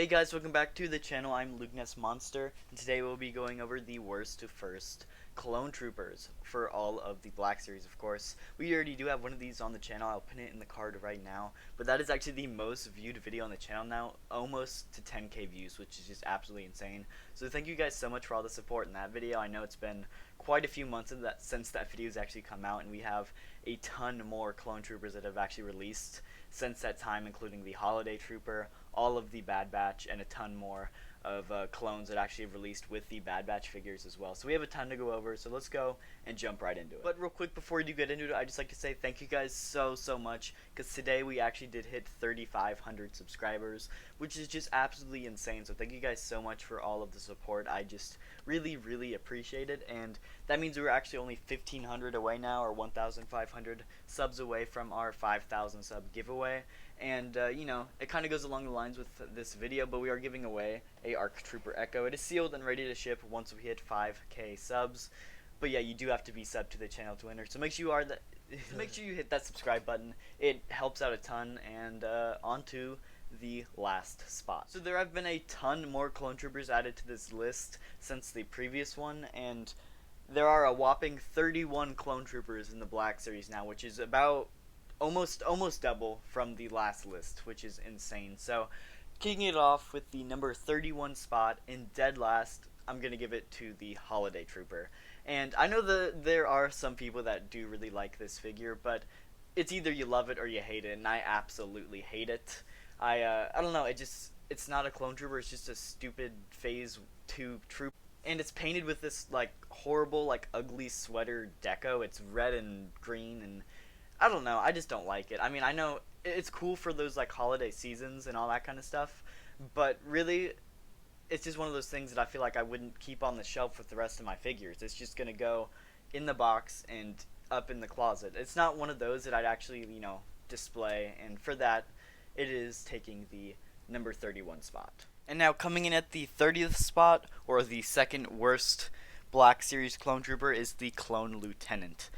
Hey guys, welcome back to the channel. I'm Lugness Monster, and today we'll be going over the worst to first clone troopers for all of the Black Series, of course. We already do have one of these on the channel. I'll pin it in the card right now. But that is actually the most viewed video on the channel now, almost to 10k views, which is just absolutely insane. So thank you guys so much for all the support in that video. I know it's been quite a few months since that video has actually come out, and we have a ton more clone troopers that have actually released since that time, including the Holiday Trooper, all of the Bad Batch, and a ton more of clones that actually have released with the Bad Batch figures as well. So we have a ton to go over, so let's go and jump right into it. But real quick, before we do get into it, I'd just like to say thank you guys so much, because today we actually did hit 3,500 subscribers, which is just absolutely insane. So thank you guys so much for all of the support. I just really appreciate it, and that means we're actually only 1,500 away now, or 1,500 subs away from our 5,000 sub giveaway. And you know, it kind of goes along the lines with this video, but we are giving away a ARC Trooper Echo. It is sealed and ready to ship once we hit 5k subs. But yeah, you do have to be subbed to the channel to enter. So make sure you hit that subscribe button. It helps out a ton. And on to the last spot. So there have been a ton more clone troopers added to this list since the previous one, and there are a whopping 31 clone troopers in the Black Series now, which is about almost double from the last list, which is insane. So kicking it off with the number 31 spot in dead last, I'm gonna give it to the Holiday Trooper. And I know there are some people that do really like this figure, but it's either you love it or you hate it, and I absolutely hate it. I don't know, it's not a clone trooper, it's just a stupid phase 2 troop. And it's painted with this like horrible, like ugly sweater deco. It's red and green, and I don't know, I just don't like it. I mean, I know it's cool for those like holiday seasons and all that kind of stuff, but really it's just one of those things that I feel like I wouldn't keep on the shelf with the rest of my figures. It's just gonna go in the box and up in the closet. It's not one of those that I'd actually, you know, display, and for that it is taking the number 31 spot. And now coming in at the 30th spot, or the second worst Black Series clone trooper, is the Clone Lieutenant.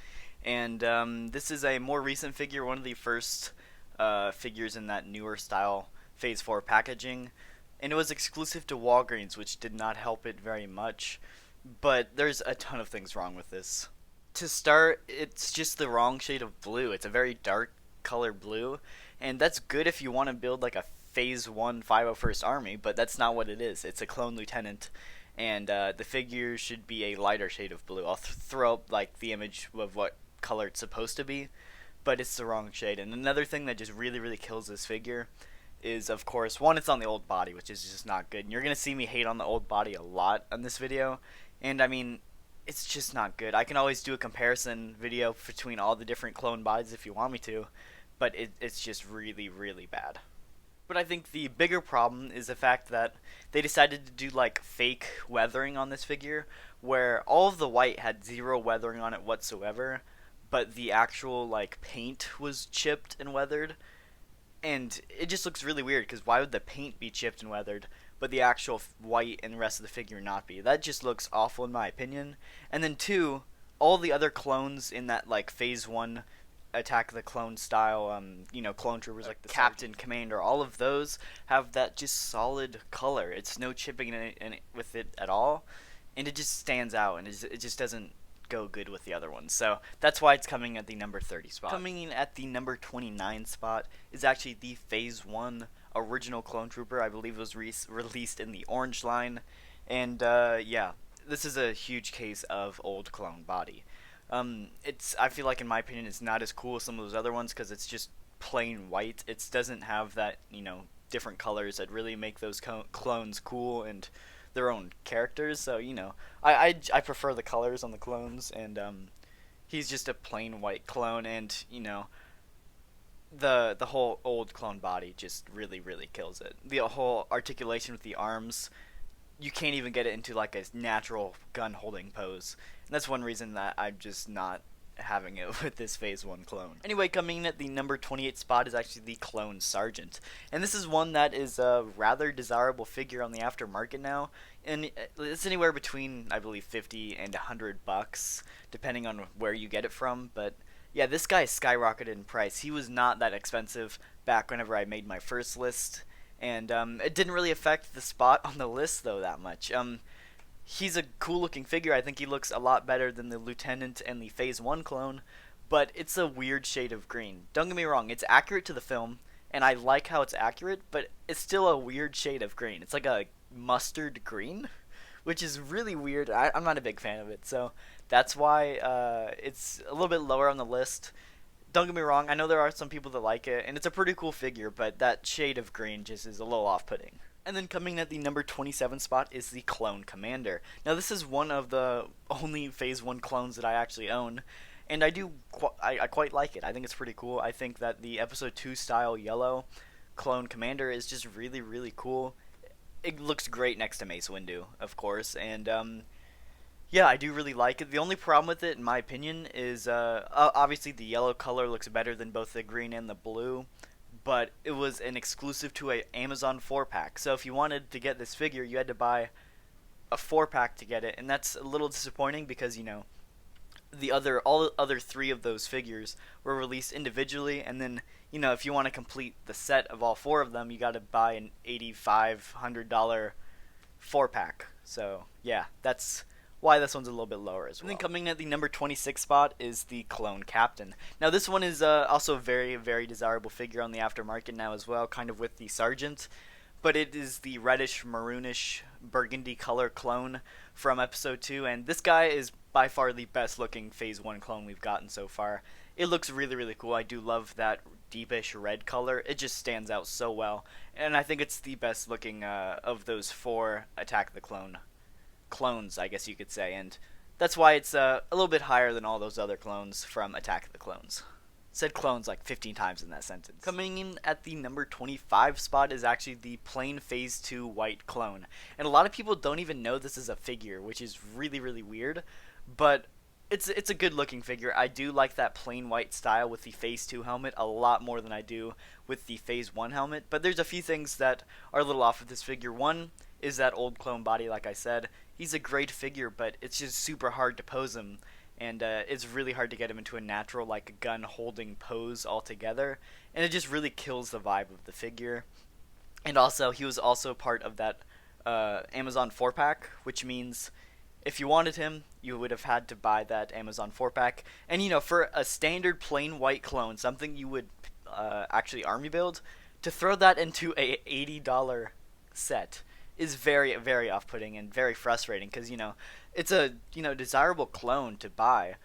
And this is a more recent figure, one of the first figures in that newer style Phase 4 packaging. And it was exclusive to Walgreens, which did not help it very much. But there's a ton of things wrong with this. To start, it's just the wrong shade of blue. It's a very dark color blue. And that's good if you want to build like a Phase 1 501st Army, but that's not what it is. It's a Clone Lieutenant. And the figure should be a lighter shade of blue. I'll throw up like the image of what color it's supposed to be, but it's the wrong shade. And another thing that just really kills this figure is, of course, one, it's on the old body, which is just not good. And you're gonna see me hate on the old body a lot on this video, and I mean, it's just not good. I can always do a comparison video between all the different clone bodies if you want me to, but it's just really bad. But I think the bigger problem is the fact that they decided to do like fake weathering on this figure, where all of the white had zero weathering on it whatsoever, but the actual like paint was chipped and weathered. And it just looks really weird, because why would the paint be chipped and weathered, but the actual white and the rest of the figure not be? That just looks awful in my opinion. And then two, all the other clones in that like Phase 1 Attack of the Clone style, you know, clone troopers like the Captain, Commander, all of those have that just solid color. It's no chipping in it with it at all, and it just stands out, and it just doesn't go good with the other ones. So that's why it's coming at the number 30 spot. Coming in at the number 29 spot is actually the Phase 1 original clone trooper. I believe it was released in the orange line, and yeah, this is a huge case of old clone body. I feel like, in my opinion, it's not as cool as some of those other ones, because it's just plain white. It doesn't have that, you know, different colors that really make those clones cool and their own characters. So, you know, I prefer the colors on the clones, and he's just a plain white clone, and, you know, the whole old clone body just really kills it. The whole articulation with the arms, you can't even get it into like a natural gun holding pose. And that's one reason that I'm just not having it with this Phase 1 clone. Anyway, coming in at the number 28 spot is actually the Clone Sergeant. And this is one that is a rather desirable figure on the aftermarket now. And it's anywhere between, I believe, 50 and $100, depending on where you get it from. But yeah, this guy skyrocketed in price. He was not that expensive back whenever I made my first list. and it didn't really affect the spot on the list though that much. He's a cool looking figure. I think he looks a lot better than the Lieutenant and the Phase 1 clone, but it's a weird shade of green. Don't get me wrong, it's accurate to the film, and I like how it's accurate, but it's still a weird shade of green. It's like a mustard green, which is really weird. I'm not a big fan of it, so that's why it's a little bit lower on the list. Don't get me wrong, I know there are some people that like it, and it's a pretty cool figure, but that shade of green just is a little off-putting. And then coming at the number 27 spot is the Clone Commander. Now this is one of the only Phase 1 clones that I actually own, and I quite like it. I think it's pretty cool. I think that the Episode 2 style yellow Clone Commander is just really, really cool. It looks great next to Mace Windu, of course, and yeah, I do really like it. The only problem with it, in my opinion, is obviously the yellow color looks better than both the green and the blue, but it was an exclusive to a Amazon 4-pack. So if you wanted to get this figure, you had to buy a 4-pack to get it, and that's a little disappointing because, you know, all the other 3 of those figures were released individually, and then, you know, if you want to complete the set of all 4 of them, you got to buy an $8,500 4-pack. So yeah, that's why this one's a little bit lower as well. And then coming at the number 26 spot is the Clone Captain. Now this one is also a very, very desirable figure on the aftermarket now as well, kind of with the Sergeant, but it is the reddish, maroonish, burgundy color clone from Episode 2, and this guy is by far the best looking Phase 1 clone we've gotten so far. It looks really, really cool. I do love that deepish red color. It just stands out so well, and I think it's the best looking of those 4 Attack the clones, I guess you could say, and that's why it's a little bit higher than all those other clones from Attack of the Clones. Said clones like 15 times in that sentence. Coming in at the number 25 spot is actually the plain Phase 2 white clone, and a lot of people don't even know this is a figure, which is really, really weird, but it's a good looking figure. I do like that plain white style with the Phase 2 helmet a lot more than I do with the Phase 1 helmet, but there's a few things that are a little off with this figure. One is that old clone body, like I said. He's a great figure, but it's just super hard to pose him, and it's really hard to get him into a natural, like, gun-holding pose altogether, and it just really kills the vibe of the figure. And also, he was also part of that Amazon 4-pack, which means if you wanted him, you would have had to buy that Amazon 4-pack. And, you know, for a standard plain white clone, something you would actually army build, to throw that into a $80 set is very, very off-putting and very frustrating because, you know, it's a, you know, desirable clone to buy,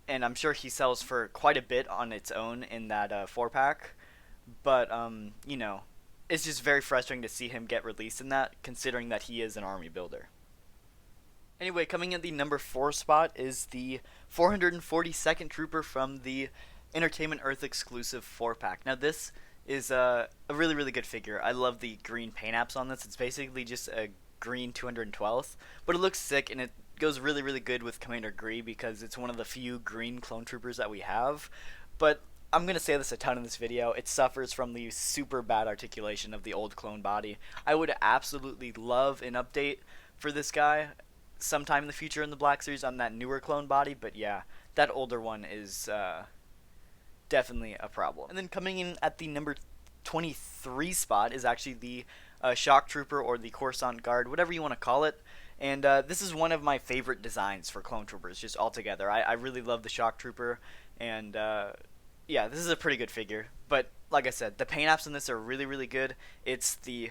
and I'm sure he sells for quite a bit on its own in that 4-pack, but, you know, it's just very frustrating to see him get released in that, considering that he is an army builder. Anyway, coming at the number 4 spot is the 442nd Trooper from the Entertainment Earth exclusive 4-pack. Now this is a really, really good figure. I love the green paint apps on this. It's basically just a green 212th, but it looks sick, and it goes really, really good with Commander Gree because it's one of the few green clone troopers that we have. But I'm going to say this a ton in this video. It suffers from the super bad articulation of the old clone body. I would absolutely love an update for this guy sometime in the future in the Black Series on that newer clone body, but yeah, that older one is definitely a problem. And then coming in at the number 23 spot is actually the Shock Trooper, or the Coruscant Guard, whatever you want to call it. And this is one of my favorite designs for clone troopers, just altogether. I really love the Shock Trooper, and yeah, this is a pretty good figure. But like I said, the paint apps in this are really, really good. It's the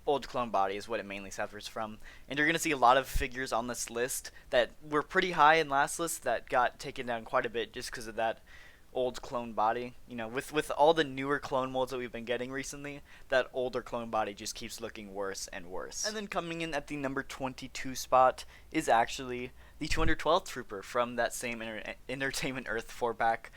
old clone body is what it mainly suffers from, and you're going to see a lot of figures on this list that were pretty high in last list that got taken down quite a bit just because of that old clone body. You know, with all the newer clone molds that we've been getting recently, that older clone body just keeps looking worse and worse. And then coming in at the number 22 spot is actually the 212th Trooper from that same Entertainment Earth 4-pack.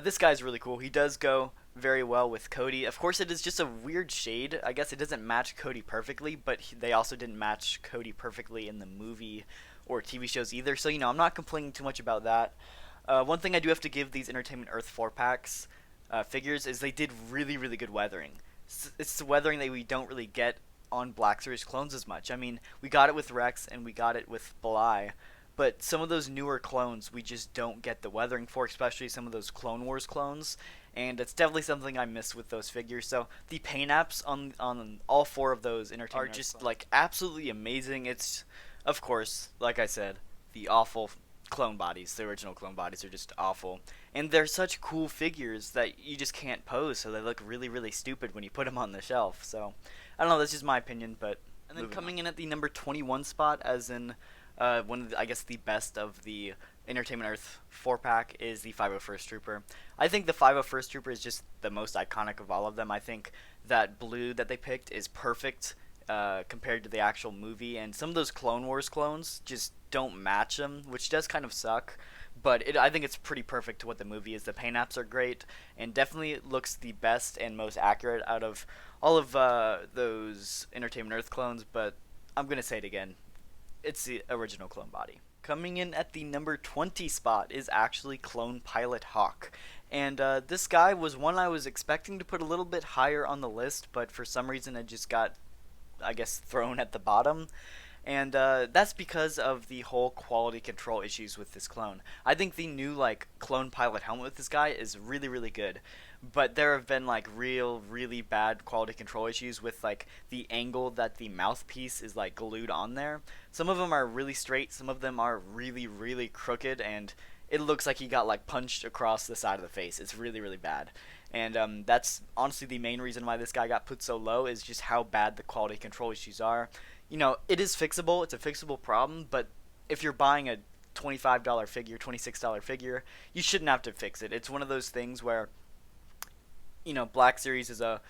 This guy's really cool. He does go very well with Cody. Of course, it is just a weird shade. I guess it doesn't match Cody perfectly, but they also didn't match Cody perfectly in the movie or TV shows either. So, you know, I'm not complaining too much about that. One thing I do have to give these Entertainment Earth 4-packs figures is they did really, really good weathering. It's the weathering that we don't really get on Black Series clones as much. I mean, we got it with Rex and we got it with Bly, but some of those newer clones we just don't get the weathering for, especially some of those Clone Wars clones. And it's definitely something I miss with those figures. So the paint apps on all four of those entertainment are just like absolutely amazing. It's, of course, like I said, the awful clone bodies. The original clone bodies are just awful, and they're such cool figures that you just can't pose, so they look really really stupid when you put them on the shelf. So I don't know, that's just my opinion. But and then coming in at the number 21 spot, as in one of the, I guess the best of the Entertainment Earth 4-pack, is the 501st Trooper. I think the 501st Trooper is just the most iconic of all of them. I think that blue that they picked is perfect compared to the actual movie, and some of those Clone Wars clones just don't match them, which does kind of suck. But I think it's pretty perfect to what the movie is. The paint apps are great, and definitely looks the best and most accurate out of all of those Entertainment Earth clones. But I'm gonna say it again, it's the original clone body. Coming in at the number 20 spot is actually Clone Pilot Hawk. And this guy was one I was expecting to put a little bit higher on the list, but for some reason it just got, I guess, thrown at the bottom. And that's because of the whole quality control issues with this clone. I think the new like clone pilot helmet with this guy is really really good, but there have been like really bad quality control issues with like the angle that the mouthpiece is like glued on there. Some of them are really straight, some of them are really crooked, and it looks like he got like punched across the side of the face. It's really really bad. And that's honestly the main reason why this guy got put so low, is just how bad the quality control issues are. You know, it is fixable. It's a fixable problem, but if you're buying a $25 figure, $26 figure, you shouldn't have to fix it. It's one of those things where, you know, Black Series is a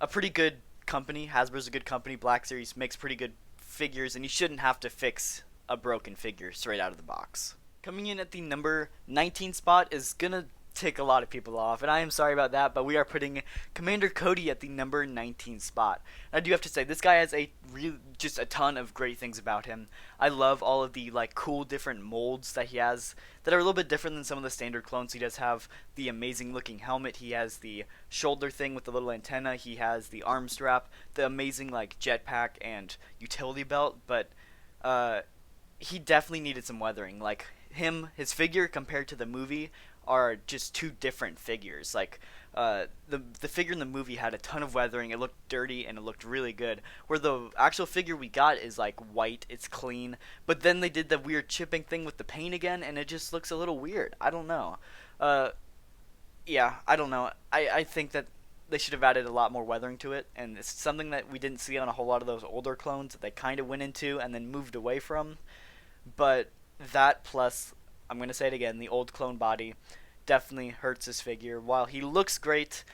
pretty good company. Hasbro's a good company. Black Series makes pretty good figures, and you shouldn't have to fix a broken figure straight out of the box. Coming in at the number 19 spot is gonna tick a lot of people off, and I am sorry about that, but we are putting Commander Cody at the number 19 spot. And I do have to say, this guy has just a ton of great things about him. I love all of the like cool different molds that he has that are a little bit different than some of the standard clones. He does have the amazing looking helmet, he has the shoulder thing with the little antenna, he has the arm strap, the amazing like jetpack and utility belt, but he definitely needed some weathering. Like his figure compared to the movie are just two different figures. Like the figure in the movie had a ton of weathering, it looked dirty and it looked really good, where the actual figure we got is like white, it's clean, but then they did the weird chipping thing with the paint again, and it just looks a little weird. I don't know. Yeah, I don't know. I think that they should have added a lot more weathering to it, and it's something that we didn't see on a whole lot of those older clones that they kind of went into and then moved away from. But that plus, I'm going to say it again, the old clone body definitely hurts his figure. While he looks great,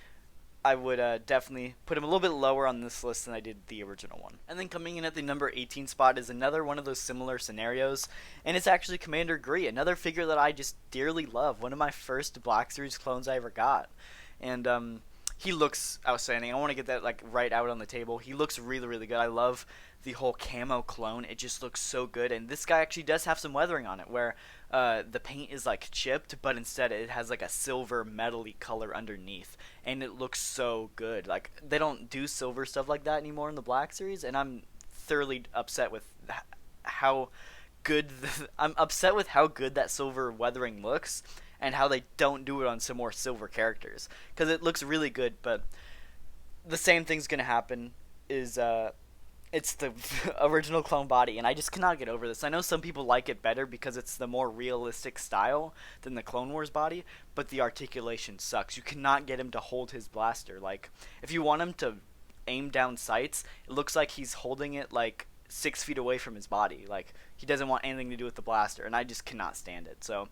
I would definitely put him a little bit lower on this list than I did the original one. And then coming in at the number 18 spot is another one of those similar scenarios, and it's actually Commander Gree, another figure that I just dearly love, one of my first Black Series clones I ever got. And he looks outstanding. I want to get that like right out on the table. He looks really really good. I love the whole camo clone. It just looks so good, and this guy actually does have some weathering on it, where the paint is like chipped, but instead it has like a silver metally color underneath, and it looks so good. Like they don't do silver stuff like that anymore in the Black Series, and I'm thoroughly upset with how good I'm upset with how good that silver weathering looks, and how they don't do it on some more silver characters, because it looks really good. But the same thing's gonna happen, is it's the original clone body, and I just cannot get over this. I know some people like it better because it's the more realistic style than the Clone Wars body, but the articulation sucks. You cannot get him to hold his blaster. Like, if you want him to aim down sights, it looks like he's holding it like 6 feet away from his body. Like, he doesn't want anything to do with the blaster, and I just cannot stand it. So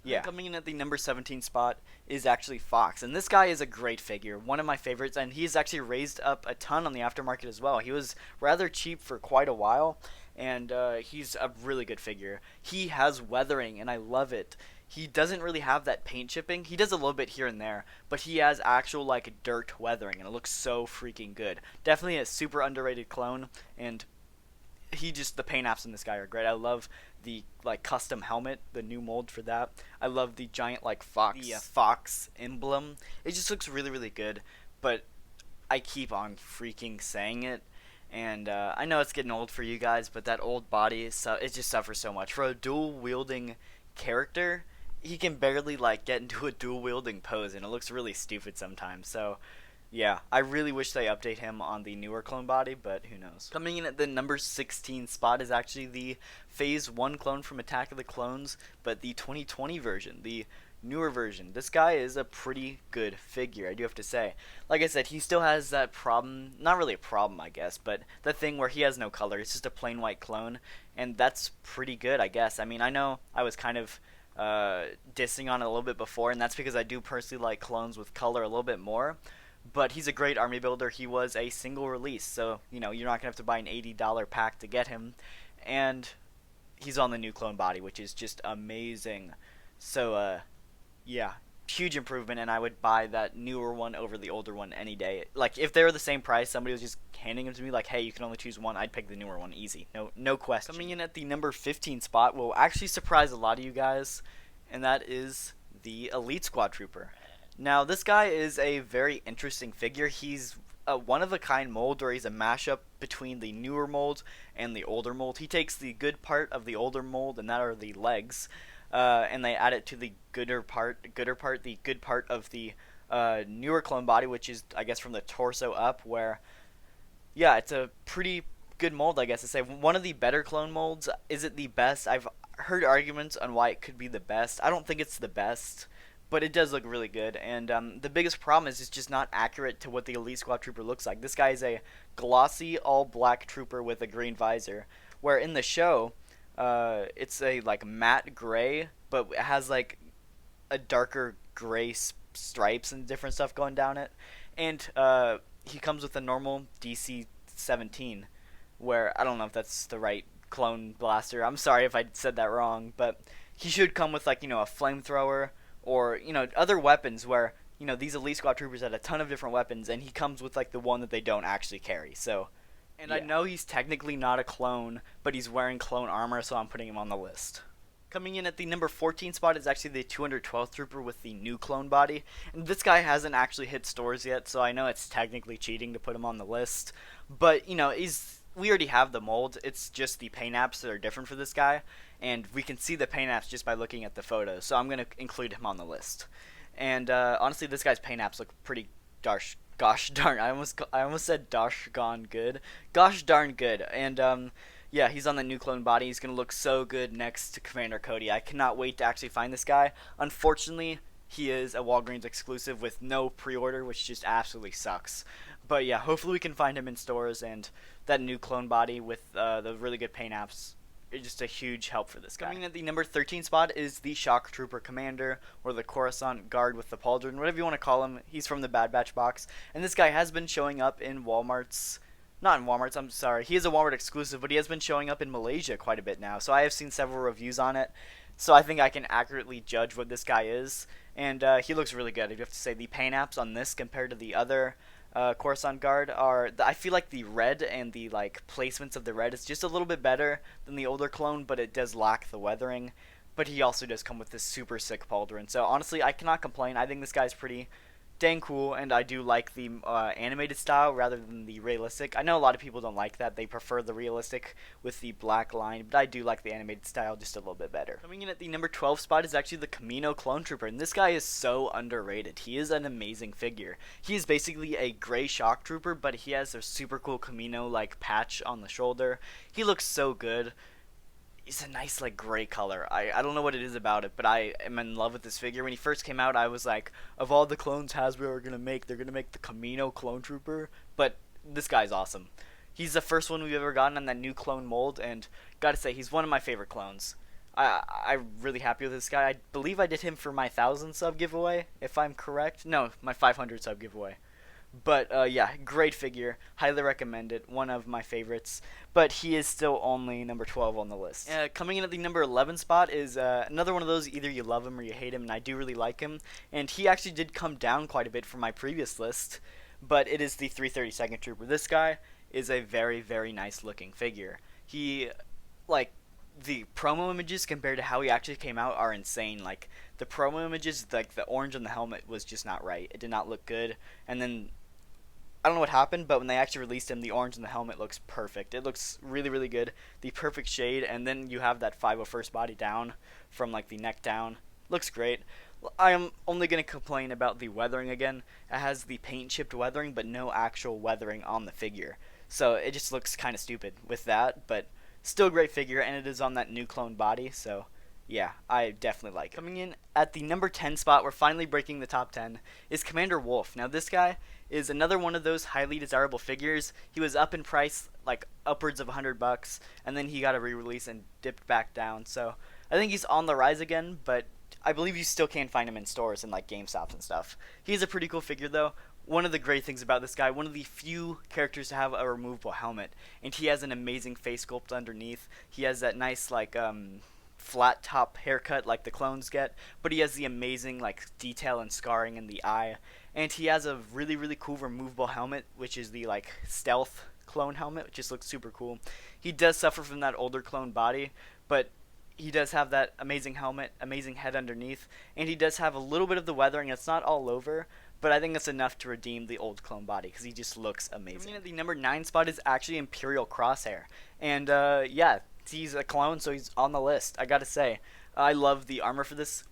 yeah. Coming in at the number 17 spot is actually Fox, and this guy is a great figure, one of my favorites, and he's actually raised up a ton on the aftermarket as well. He was rather cheap for quite a while, and he's a really good figure. He has weathering, and I love it. He doesn't really have that paint chipping. He does a little bit here and there, but he has actual like dirt weathering, and it looks so freaking good. Definitely a super underrated clone, and the paint apps in this guy are great. I love the like custom helmet, the new mold for that. I love the giant like fox emblem. It just looks really really good, but I keep on freaking saying it, And I know it's getting old for you guys, but that old body, it just suffers so much. For a dual wielding character, he can barely like get into a dual wielding pose, and it looks really stupid sometimes. So yeah, I really wish they update him on the newer clone body, but who knows. Coming in at the number 16 spot is actually the Phase 1 clone from Attack of the Clones, but the 2020 version, the newer version. This guy is a pretty good figure, I do have to say. Like I said, he still has that problem, not really a problem I guess, but the thing where he has no color. It's just a plain white clone, and that's pretty good I guess. I mean, I know I was kind of dissing on it a little bit before, and that's because I do personally like clones with color a little bit more. But he's a great army builder. He was a single release, so you know you're not gonna have to buy an $80 pack to get him, and he's on the new clone body, which is just amazing. So yeah, huge improvement, and I would buy that newer one over the older one any day. Like if they were the same price, somebody was just handing them to me like, hey, you can only choose one, I'd pick the newer one, easy, no question. Coming in at the number 15 spot will actually surprise a lot of you guys, and that is the Elite Squad Trooper. Now, this guy is a very interesting figure. He's a one-of-a-kind mold, or he's a mashup between the newer mold and the older mold. He takes the good part of the older mold, and that are the legs, and they add it to the the good part of the newer clone body, which is, I guess, from the torso up, where, yeah, it's a pretty good mold, I guess to say. One of the better clone molds. Is it the best? I've heard arguments on why it could be the best. I don't think it's the best, but it does look really good, and the biggest problem is it's just not accurate to what the Elite Squad Trooper looks like. This guy is a glossy, all-black trooper with a green visor, where in the show, it's a, like, matte gray, but it has, like, a darker gray stripes and different stuff going down it, and he comes with a normal DC-17, where, I don't know if that's the right clone blaster. I'm sorry if I said that wrong, but he should come with, like, you know, a flamethrower, or, you know, other weapons where, you know, these Elite Squad Troopers had a ton of different weapons, and he comes with, like, the one that they don't actually carry, so. And yeah. I know he's technically not a clone, but he's wearing clone armor, so I'm putting him on the list. Coming in at the number 14 spot is actually the 212th Trooper with the new clone body, and this guy hasn't actually hit stores yet, so I know it's technically cheating to put him on the list, but, you know, we already have the mold. It's just the paint apps that are different for this guy, and we can see the paint apps just by looking at the photos, so I'm going to include him on the list. And honestly, this guy's paint apps look pretty gosh darn, I almost said dosh gone good. Gosh darn good. And yeah, he's on the new clone body. He's going to look so good next to Commander Cody. I cannot wait to actually find this guy. Unfortunately, he is a Walgreens exclusive with no pre-order, which just absolutely sucks. But yeah, hopefully we can find him in stores, and that new clone body with the really good paint apps is just a huge help for this guy. Coming in at the number 13 spot is the Shock Trooper Commander, or the Coruscant Guard with the pauldron, whatever you want to call him. He's from the Bad Batch box, and this guy has been showing up in Walmart's. Not in Walmart's, I'm sorry. He is a Walmart exclusive, but he has been showing up in Malaysia quite a bit now. So I have seen several reviews on it. So I think I can accurately judge what this guy is. And he looks really good. I do have to say the paint apps on this compared to the other Coruscant Guard are, I feel like the red and the like placements of the red is just a little bit better than the older clone, but it does lack the weathering. But he also does come with this super sick pauldron. So honestly, I cannot complain. I think this guy's pretty dang cool, and I do like the animated style rather than the realistic. I know a lot of people don't like that. They prefer the realistic with the black line, but I do like the animated style just a little bit better. Coming in at the number 12 spot is actually the Camino Clone Trooper, and this guy is so underrated. He is an amazing figure. He is basically a gray shock trooper, but he has a super cool Camino-like patch on the shoulder. He looks so good. It's a nice, like, gray color. I don't know what it is about it, but I am in love with this figure. When he first came out, I was like, of all the clones Hasbro are going to make, they're going to make the Camino Clone Trooper. But this guy's awesome. He's the first one we've ever gotten on that new clone mold, and gotta say, he's one of my favorite clones. I'm really happy with this guy. I believe I did him for my 1,000 sub giveaway, if I'm correct. No, my 500 sub giveaway. But yeah, great figure. Highly recommend it. One of my favorites. But he is still only number 12 on the list. Coming in at the number 11 spot is another one of those, either you love him or you hate him, and I do really like him. And he actually did come down quite a bit from my previous list, but it is the 332nd Trooper. This guy is a very, very nice looking figure. He, like, the promo images compared to how he actually came out are insane. Like, the promo images, like the orange on the helmet was just not right. It did not look good. And then I don't know what happened, but when they actually released him, the orange in the helmet looks perfect. It looks really, really good. The perfect shade, and then you have that 501st body down from like the neck down. Looks great. I am only going to complain about the weathering again. It has the paint chipped weathering, but no actual weathering on the figure. So it just looks kind of stupid with that, but still a great figure, and it is on that new clone body, so yeah, I definitely like it. Coming in at the number 10 spot, we're finally breaking the top 10, is Commander Wolf. Now this guy is another one of those highly desirable figures. He was up in price like upwards of $100, and then he got a re-release and dipped back down. So I think he's on the rise again, but I believe you still can find him in stores and like GameStops and stuff. He's a pretty cool figure though. One of the great things about this guy, one of the few characters to have a removable helmet, and he has an amazing face sculpt underneath. He has that nice like flat top haircut like the clones get, but he has the amazing like detail and scarring in the eye, and he has a really really cool removable helmet, which is the like stealth clone helmet, which just looks super cool. He does suffer from that older clone body, but he does have that amazing helmet, amazing head underneath, and he does have a little bit of the weathering. It's not all over, but I think that's enough to redeem the old clone body because he just looks amazing. Coming in at the number 9 spot is actually Imperial Crosshair, and yeah, he's a clone, so he's on the list. I gotta say, I love the armor for this.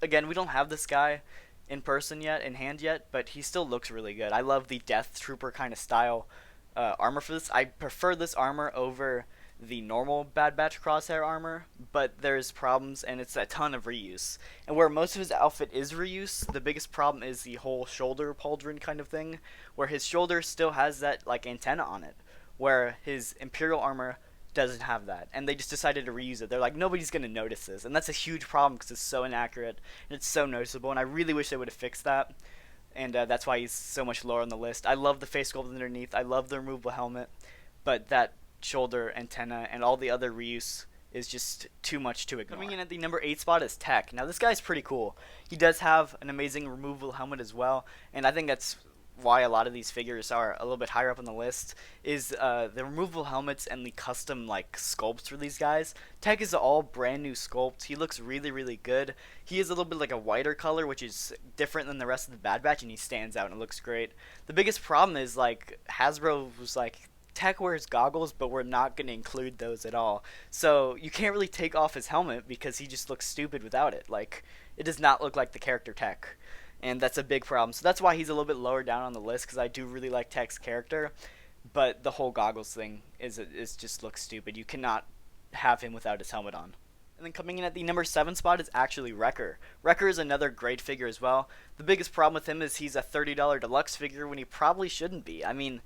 Again, we don't have this guy in person yet, in hand yet, but he still looks really good. I love the Death Trooper kind of style armor for this. I prefer this armor over the normal Bad Batch Crosshair armor, but there's problems, and it's a ton of reuse. And where most of his outfit is reuse, the biggest problem is the whole shoulder pauldron kind of thing, where his shoulder still has that like antenna on it, where his Imperial armor doesn't have that, and they just decided to reuse it. They're like, nobody's gonna notice this, and that's a huge problem because it's so inaccurate and it's so noticeable, and I really wish they would have fixed that, and that's why he's so much lower on the list. I love the face sculpt underneath, I love the removable helmet, but that shoulder antenna and all the other reuse is just too much to ignore. Coming in at the number 8 spot is Tech. Now this guy's pretty cool. He does have an amazing removable helmet as well, and I think that's why a lot of these figures are a little bit higher up on the list, is the removable helmets and the custom like sculpts for these guys. Tech is all brand new sculpt. He looks really really good. He is a little bit like a whiter color, which is different than the rest of the Bad Batch, and he stands out and it looks great. The biggest problem is like Hasbro was like, Tech wears goggles, but we're not going to include those at all. So you can't really take off his helmet because he just looks stupid without it. Like, it does not look like the character Tech, and that's a big problem. So that's why he's a little bit lower down on the list, because I do really like Tech's character, but the whole goggles thing is just looks stupid. You cannot have him without his helmet on. And then coming in at the number 7 spot is actually Wrecker. Wrecker is another great figure as well. The biggest problem with him is he's a $30 deluxe figure when he probably shouldn't be. I mean,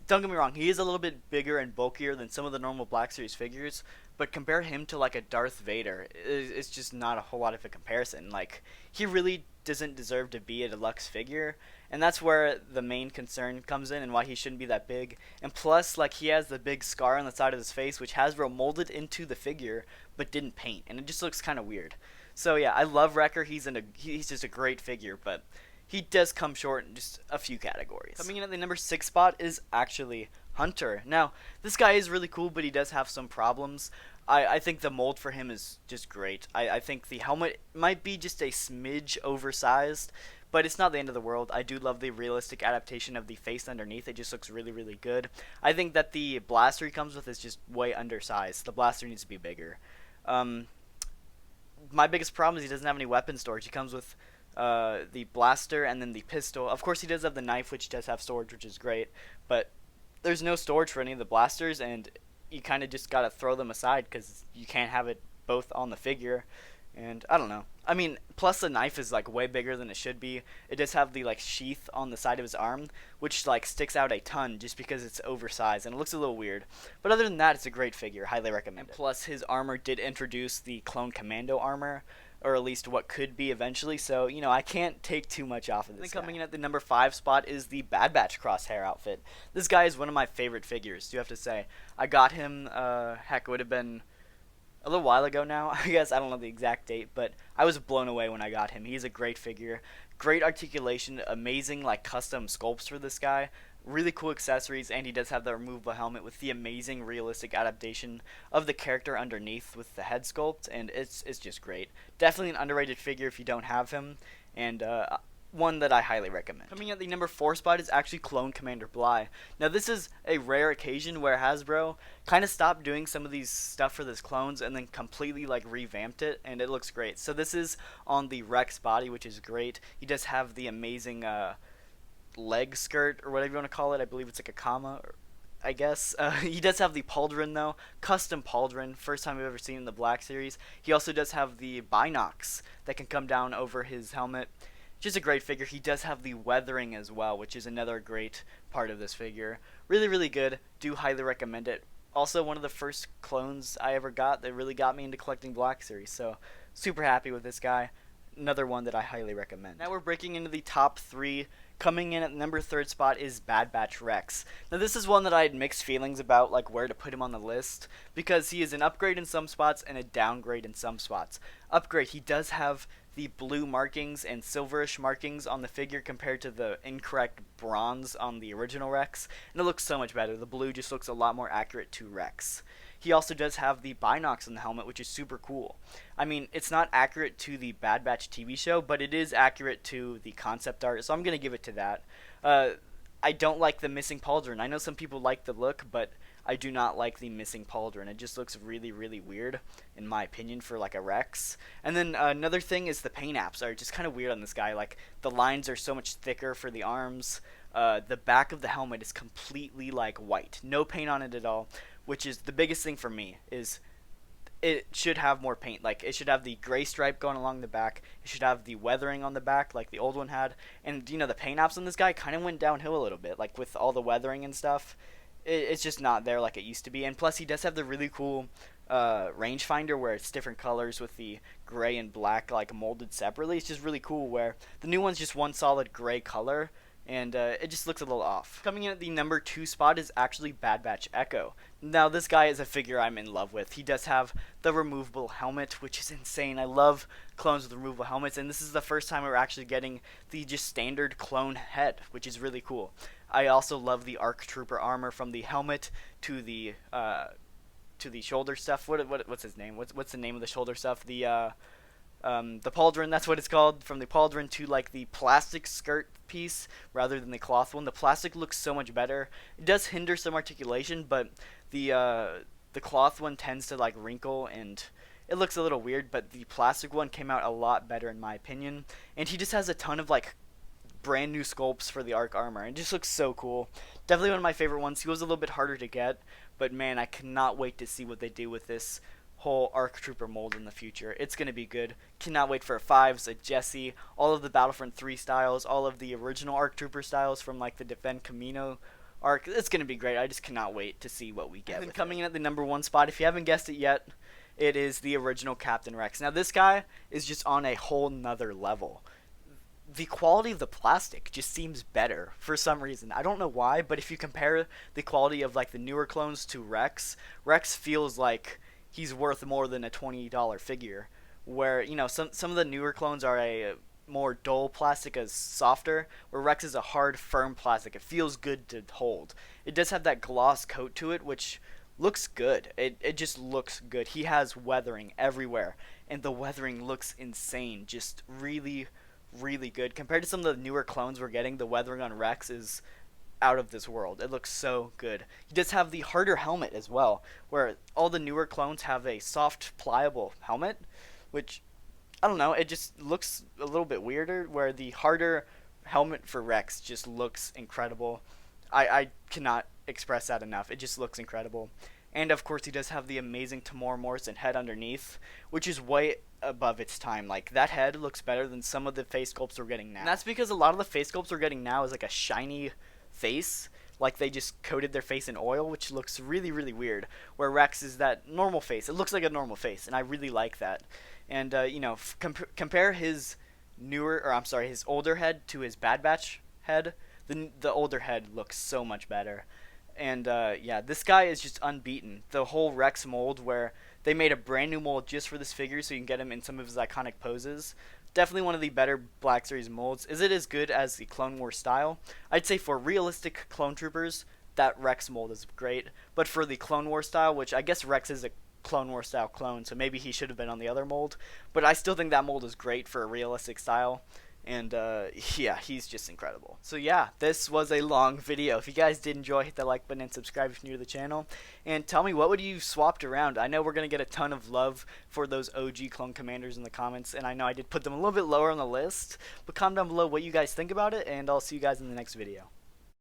don't get me wrong, he is a little bit bigger and bulkier than some of the normal Black Series figures, but compare him to like a Darth Vader, it's just not a whole lot of a comparison. Like, he really doesn't deserve to be a deluxe figure, and that's where the main concern comes in and why he shouldn't be that big. And plus, like, he has the big scar on the side of his face, which Hasbro molded into the figure but didn't paint, and it just looks kind of weird. So yeah, I love Wrecker. He's just a great figure, but he does come short in just a few categories. Coming in at the number 6 spot is actually Hunter. Now, this guy is really cool, but he does have some problems. I think the mold for him is just great. I think the helmet might be just a smidge oversized, but it's not the end of the world. I do love the realistic adaptation of the face underneath. It just looks really, really good. I think that the blaster he comes with is just way undersized. The blaster needs to be bigger. My biggest problem is he doesn't have any weapon storage. He comes with the blaster and then the pistol. Of course, he does have the knife, which does have storage, which is great, but there's no storage for any of the blasters, and you kind of just gotta throw them aside because you can't have it both on the figure. And I don't know. I mean, plus the knife is like way bigger than it should be. It does have the like sheath on the side of his arm, which like sticks out a ton just because it's oversized and it looks a little weird. But other than that, it's a great figure. Highly recommend it. Plus, his armor did introduce the Clone Commando armor, or at least what could be eventually. So, you know, I can't take too much off of this guy. Coming in at the number 5 spot is the Bad Batch Crosshair outfit. This guy is one of my favorite figures, do you have to say. I got him, heck, it would have been a little while ago now, I guess. I don't know the exact date, but I was blown away when I got him. He's a great figure. Great articulation, amazing, like, custom sculpts for this guy. Really cool accessories, and he does have the removable helmet with the amazing realistic adaptation of the character underneath with the head sculpt, and it's just great. Definitely an underrated figure if you don't have him, and one that I highly recommend. Coming at the number 4 spot is actually Clone Commander Bly. Now this is a rare occasion where Hasbro kind of stopped doing some of these stuff for this clones and then completely like revamped it, and it looks great. So this is on the Rex body, which is great. He does have the amazing leg skirt or whatever you want to call it. I believe it's like a comma, I guess. He does have the pauldron though, custom pauldron, first time I've ever seen in the Black Series. He also does have the binocs that can come down over his helmet. Just a great figure. He does have the weathering as well, which is another great part of this figure. Really, really good. Do highly recommend it. Also, one of the first clones I ever got that really got me into collecting Black Series, so super happy with this guy. Another one that I highly recommend. Now we're breaking into the top 3. Coming in at the number 3 spot is Bad Batch Rex. Now this is one that I had mixed feelings about, like where to put him on the list, because he is an upgrade in some spots and a downgrade in some spots. Upgrade, he does have the blue markings and silverish markings on the figure compared to the incorrect bronze on the original Rex, and it looks so much better. The blue just looks a lot more accurate to Rex. He also does have the binocs on the helmet, which is super cool. I mean, it's not accurate to the Bad Batch TV show, but it is accurate to the concept art, so I'm going to give it to that. I don't like the missing pauldron. I know some people like the look, but I do not like the missing pauldron. It just looks really, really weird, in my opinion, for like a Rex. And then another thing is the paint apps are just kind of weird on this guy. Like, the lines are so much thicker for the arms. The back of the helmet is completely like white. No paint on it at all, which is the biggest thing for me. Is it should have more paint. Like, it should have the gray stripe going along the back. It should have the weathering on the back like the old one had. And, you know, the paint apps on this guy kind of went downhill a little bit. Like, with all the weathering and stuff, it's just not there like it used to be. And plus, he does have the really cool rangefinder where it's different colors with the gray and black like molded separately. It's just really cool where the new one's just one solid gray color, and it just looks a little off. Coming in at the number 2 spot is actually Bad Batch Echo. Now this guy is a figure I'm in love with. He does have the removable helmet, which is insane. I love clones with removable helmets, and this is the first time we're actually getting the just standard clone head, which is really cool. I also love the ARC Trooper armor, from the helmet to the shoulder stuff. What's his name? What's the name of the shoulder stuff? The pauldron, that's what it's called. From the pauldron to like the plastic skirt piece rather than the cloth one. The plastic looks so much better. It does hinder some articulation, but the cloth one tends to like wrinkle and it looks a little weird, but the plastic one came out a lot better in my opinion. And he just has a ton of like brand new sculpts for the ARC armor. It just looks so cool. Definitely one of my favorite ones. He was a little bit harder to get, but man, I cannot wait to see what they do with this whole ARC Trooper mold in the future. It's going to be good. Cannot wait for a 5s, a Jesse, all of the Battlefront 3 styles, all of the original ARC Trooper styles from like the Defend Camino arc. It's going to be great. I just cannot wait to see what we get. And then coming in at the number 1 spot, if you haven't guessed it yet, it is the original Captain Rex. Now this guy is just on a whole nother level. The quality of the plastic just seems better for some reason. I don't know why, but if you compare the quality of like the newer clones to Rex, Rex feels like he's worth more than a $20 figure. Where, you know, some of the newer clones are a more dull plastic, as softer, where Rex is a hard, firm plastic. It feels good to hold. It does have that gloss coat to it, which looks good. It just looks good. He has weathering everywhere, and the weathering looks insane. Just really, really good. Compared to some of the newer clones we're getting, the weathering on Rex is out of this world. It looks so good. He does have the harder helmet as well, where all the newer clones have a soft, pliable helmet, which, I don't know, it just looks a little bit weirder, where the harder helmet for Rex just looks incredible. I cannot express that enough. It just looks incredible. And of course, he does have the amazing Tamora Morrison head underneath, which is way above its time. Like, that head looks better than some of the face sculpts we're getting now. And that's because a lot of the face sculpts we're getting now is like a shiny face, like they just coated their face in oil, which looks really, really weird. Where Rex is that normal face. It looks like a normal face, and I really like that. And you know, compare his his older head to his Bad Batch head. The older head looks so much better. And yeah, this guy is just unbeaten. The whole Rex mold, where they made a brand new mold just for this figure so you can get him in some of his iconic poses. Definitely one of the better Black Series molds. Is it as good as the Clone Wars style? I'd say for realistic clone troopers, that Rex mold is great. But for the Clone Wars style, which I guess Rex is a Clone Wars style clone, so maybe he should have been on the other mold. But I still think that mold is great for a realistic style. And yeah, he's just incredible. So yeah, this was a long video. If you guys did enjoy, hit the like button and subscribe if you're new to the channel. And tell me, what would you swapped around? I know we're going to get a ton of love for those OG clone commanders in the comments, and I know I did put them a little bit lower on the list, but comment down below what you guys think about it, and I'll see you guys in the next video.